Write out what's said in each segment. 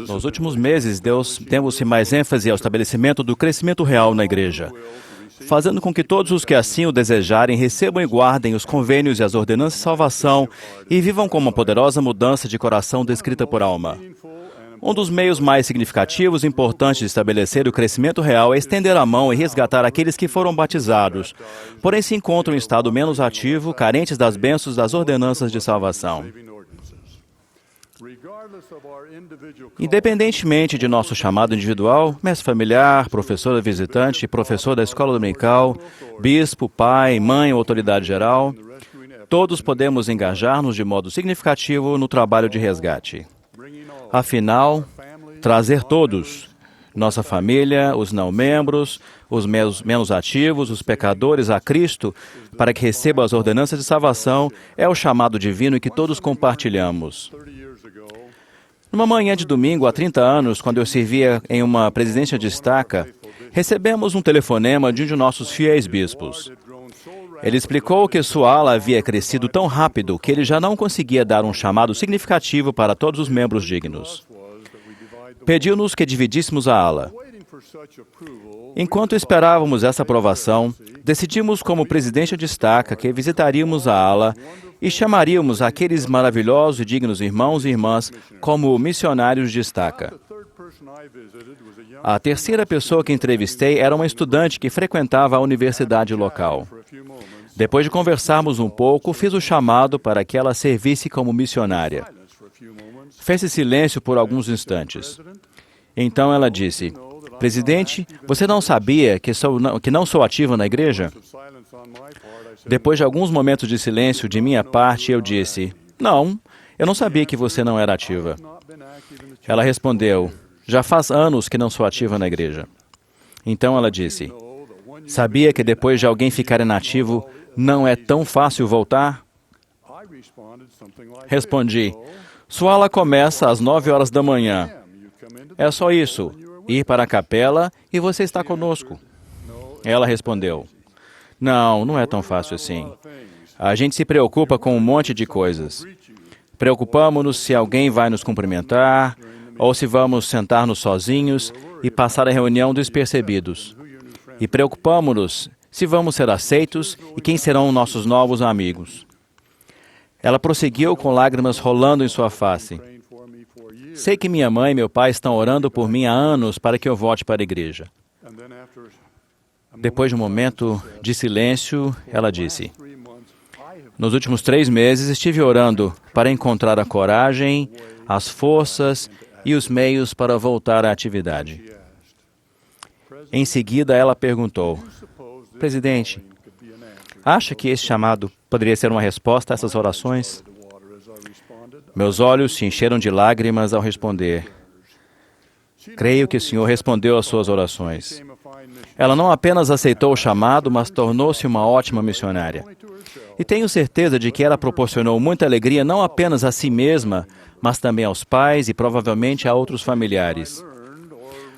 Nos últimos meses, deu-se mais ênfase ao estabelecimento do crescimento real na igreja, fazendo com que todos os que assim o desejarem recebam e guardem os convênios e as ordenanças de salvação e vivam com uma poderosa mudança de coração descrita por Alma. Um dos meios mais significativos e importantes de estabelecer o crescimento real é estender a mão e resgatar aqueles que foram batizados, porém se encontram em estado menos ativo, carentes das bênçãos das ordenanças de salvação. Independentemente de nosso chamado individual, mestre familiar, professora visitante, professor da escola dominical, bispo, pai, mãe ou autoridade geral, todos podemos engajar-nos de modo significativo no trabalho de resgate. Afinal, trazer todos, nossa família, os não-membros, os menos ativos, os pecadores a Cristo, para que recebam as ordenanças de salvação, é o chamado divino que todos compartilhamos. Numa manhã de domingo, há 30 anos, quando eu servia em uma presidência de estaca, recebemos um telefonema de um de nossos fiéis bispos. Ele explicou que sua ala havia crescido tão rápido que ele já não conseguia dar um chamado significativo para todos os membros dignos. Pediu-nos que dividíssemos a ala. Enquanto esperávamos essa aprovação, decidimos como presidente de estaca que visitaríamos a ala e chamaríamos aqueles maravilhosos e dignos irmãos e irmãs como missionários de estaca. A terceira pessoa que entrevistei era uma estudante que frequentava a universidade local. Depois de conversarmos um pouco, fiz o chamado para que ela servisse como missionária. Fez-se silêncio por alguns instantes. Então ela disse: "Presidente, você não sabia que não sou ativa na igreja?" Depois de alguns momentos de silêncio de minha parte, eu disse: "Não, eu não sabia que você não era ativa." Ela respondeu: "Já faz anos que não sou ativa na igreja." Então ela disse: "Sabia que depois de alguém ficar inativo, não é tão fácil voltar?" Respondi: "Sua ala começa às 9 horas da manhã. É só isso, ir para a capela e você está conosco." Ela respondeu: Não é tão fácil assim. A gente se preocupa com um monte de coisas. Preocupamos-nos se alguém vai nos cumprimentar, ou se vamos sentar-nos sozinhos e passar a reunião despercebidos. E preocupamos-nos se vamos ser aceitos e quem serão nossos novos amigos." Ela prosseguiu com lágrimas rolando em sua face. "Sei que minha mãe e meu pai estão orando por mim há anos para que eu volte para a igreja." Depois de um momento de silêncio, ela disse: "Nos últimos 3 meses estive orando para encontrar a coragem, as forças e os meios para voltar à atividade." Em seguida, ela perguntou: "Presidente, acha que esse chamado poderia ser uma resposta a essas orações?" Meus olhos se encheram de lágrimas ao responder: "Creio que o Senhor respondeu às suas orações." Ela não apenas aceitou o chamado, mas tornou-se uma ótima missionária. E tenho certeza de que ela proporcionou muita alegria não apenas a si mesma, mas também aos pais e provavelmente a outros familiares.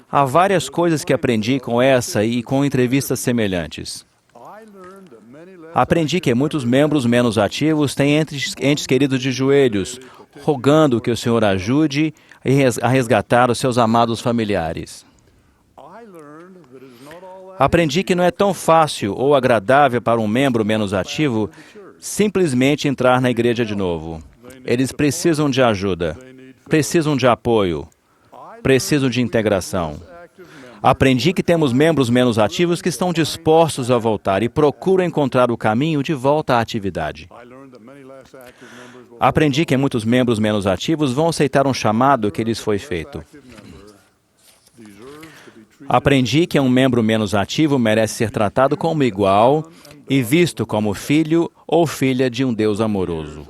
Há várias coisas que aprendi com essa e com entrevistas semelhantes. Aprendi que muitos membros menos ativos têm entes queridos de joelhos, rogando que o Senhor ajude a resgatar os seus amados familiares. Aprendi que não é tão fácil ou agradável para um membro menos ativo simplesmente entrar na igreja de novo. Eles precisam de ajuda, precisam de apoio, precisam de integração. Aprendi que temos membros menos ativos que estão dispostos a voltar e procuram encontrar o caminho de volta à atividade. Aprendi que muitos membros menos ativos vão aceitar um chamado que lhes foi feito. Aprendi que um membro menos ativo merece ser tratado como igual e visto como filho ou filha de um Deus amoroso.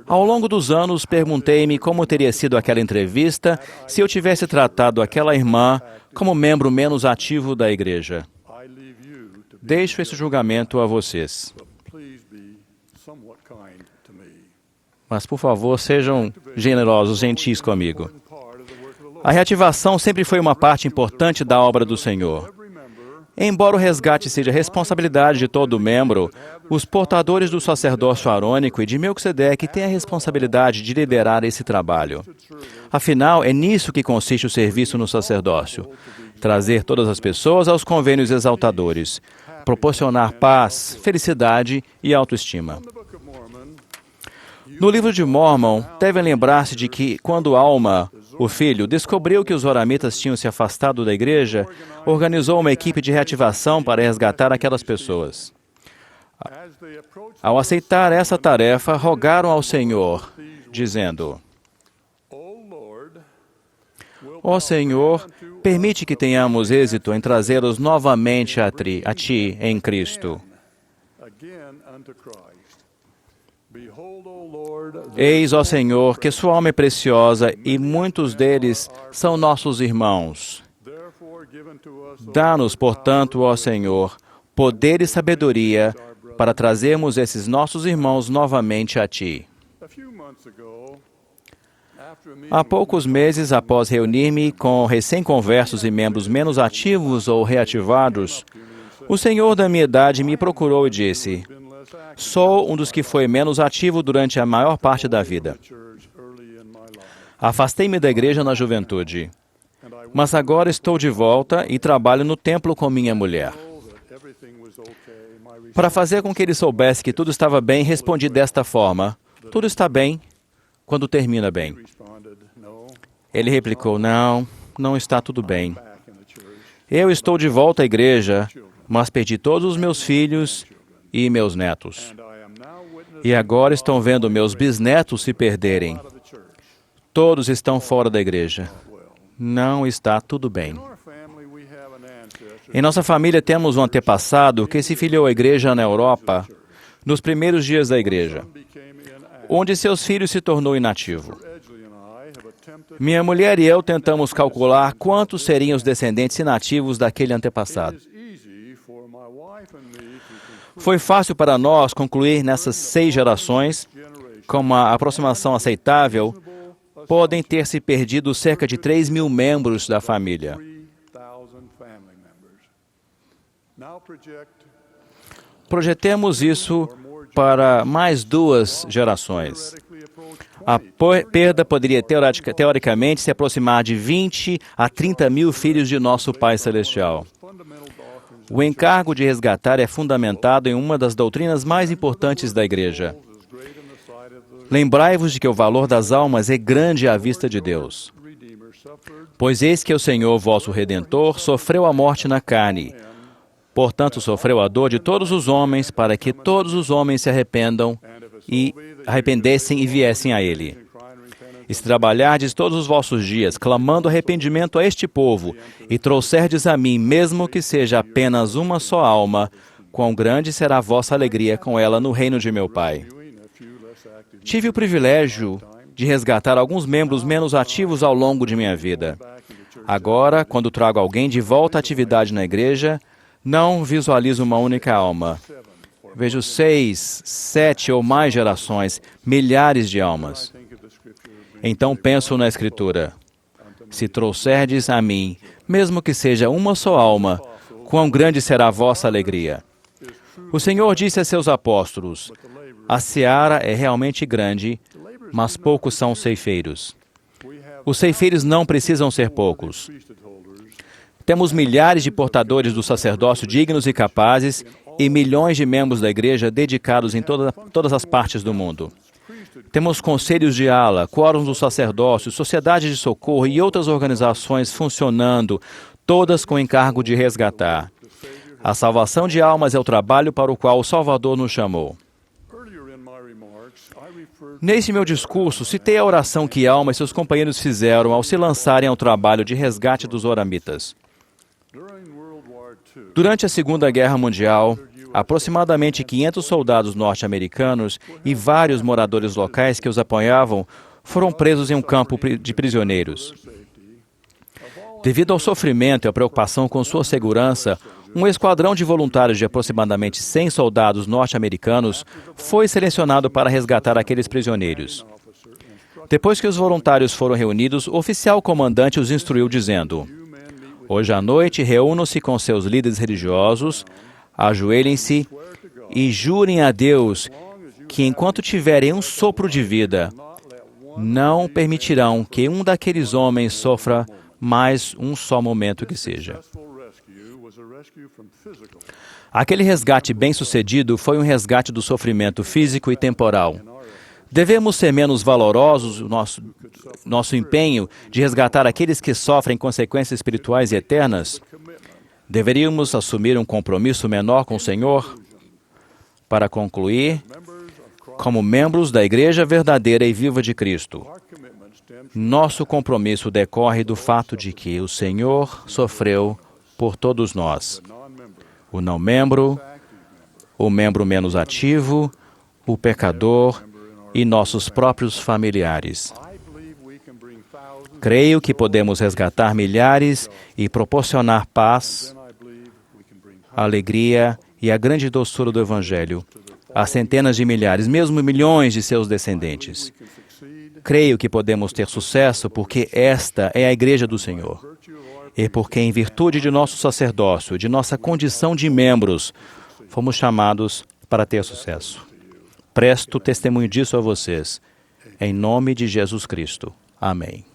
Ao longo dos anos, perguntei-me como teria sido aquela entrevista se eu tivesse tratado aquela irmã como membro menos ativo da igreja. Deixo esse julgamento a vocês. Mas, por favor, sejam generosos, gentis comigo. A reativação sempre foi uma parte importante da obra do Senhor. Embora o resgate seja responsabilidade de todo membro, os portadores do sacerdócio arônico e de Melquisedeque têm a responsabilidade de liderar esse trabalho. Afinal, é nisso que consiste o serviço no sacerdócio: trazer todas as pessoas aos convênios exaltadores, proporcionar paz, felicidade e autoestima. No livro de Mórmon, devem lembrar-se de que, quando Alma, o filho, descobriu que os Zoramitas tinham se afastado da igreja, organizou uma equipe de reativação para resgatar aquelas pessoas. Ao aceitar essa tarefa, rogaram ao Senhor, dizendo: Ó Senhor, permite que tenhamos êxito em trazê-los novamente a Ti em Cristo. Eis, ó Senhor, que sua alma é preciosa e muitos deles são nossos irmãos. Dá-nos, portanto, ó Senhor, poder e sabedoria para trazermos esses nossos irmãos novamente a Ti. Há poucos meses, após reunir-me com recém-conversos e membros menos ativos ou reativados, o senhor da minha idade me procurou e disse: Sou um dos que foi menos ativo durante a maior parte da vida. Afastei-me da igreja na juventude, mas agora estou de volta e trabalho no templo com minha mulher. Para fazer com que ele soubesse que tudo estava bem, respondi desta forma: tudo está bem quando termina bem. Ele replicou: não está tudo bem. Eu estou de volta à igreja, mas perdi todos os meus filhos e meus netos. E agora estão vendo meus bisnetos se perderem. Todos estão fora da igreja. Não está tudo bem. Em nossa família temos um antepassado que se filiou à igreja na Europa nos primeiros dias da igreja, onde seus filhos se tornou inativo. Minha mulher e eu tentamos calcular quantos seriam os descendentes inativos daquele antepassado. Foi fácil para nós concluir nessas 6 gerações, com uma aproximação aceitável, podem ter se perdido cerca de 3.000 membros da família. Projetemos isso para mais 2 gerações. A perda poderia teoricamente se aproximar de 20 a 30 mil filhos de nosso Pai Celestial. O encargo de resgatar é fundamentado em uma das doutrinas mais importantes da igreja. Lembrai-vos de que o valor das almas é grande à vista de Deus. Pois eis que o Senhor, vosso Redentor, sofreu a morte na carne. Portanto, sofreu a dor de todos os homens, para que todos os homens se arrependessem e viessem a Ele. E se trabalhardes todos os vossos dias, clamando arrependimento a este povo, e trouxerdes a mim, mesmo que seja apenas uma só alma, quão grande será a vossa alegria com ela no reino de meu Pai. Tive o privilégio de resgatar alguns membros menos ativos ao longo de minha vida. Agora, quando trago alguém de volta à atividade na igreja, não visualizo uma única alma. Vejo 6, 7 ou mais gerações, milhares de almas. Então penso na Escritura: se trouxerdes a mim, mesmo que seja uma só alma, quão grande será a vossa alegria. O Senhor disse a seus apóstolos: a seara é realmente grande, mas poucos são os ceifeiros. Os ceifeiros não precisam ser poucos. Temos milhares de portadores do sacerdócio dignos e capazes e milhões de membros da igreja dedicados em todas as partes do mundo. Temos conselhos de ala, quórums do sacerdócio, sociedades de socorro e outras organizações funcionando, todas com o encargo de resgatar. A salvação de almas é o trabalho para o qual o Salvador nos chamou. Nesse meu discurso, citei a oração que Alma e seus companheiros fizeram ao se lançarem ao trabalho de resgate dos Zoramitas. Durante a Segunda Guerra Mundial, aproximadamente 500 soldados norte-americanos e vários moradores locais que os apoiavam foram presos em um campo de prisioneiros. Devido ao sofrimento e à preocupação com sua segurança, um esquadrão de voluntários de aproximadamente 100 soldados norte-americanos foi selecionado para resgatar aqueles prisioneiros. Depois que os voluntários foram reunidos, o oficial comandante os instruiu dizendo: Hoje à noite, reúnam-se com seus líderes religiosos, ajoelhem-se e jurem a Deus que, enquanto tiverem um sopro de vida, não permitirão que um daqueles homens sofra mais um só momento que seja. Aquele resgate bem-sucedido foi um resgate do sofrimento físico e temporal. Devemos ser menos valorosos no nosso empenho de resgatar aqueles que sofrem consequências espirituais e eternas? Deveríamos assumir um compromisso menor com o Senhor? Para concluir, como membros da Igreja verdadeira e viva de Cristo, nosso compromisso decorre do fato de que o Senhor sofreu por todos nós. O não-membro, o membro menos ativo, o pecador e nossos próprios familiares. Creio que podemos resgatar milhares e proporcionar paz, alegria e a grande doçura do Evangelho a centenas de milhares, mesmo milhões de seus descendentes. Creio que podemos ter sucesso porque esta é a Igreja do Senhor. E porque, em virtude de nosso sacerdócio, de nossa condição de membros, fomos chamados para ter sucesso. Presto testemunho disso a vocês. Em nome de Jesus Cristo. Amém.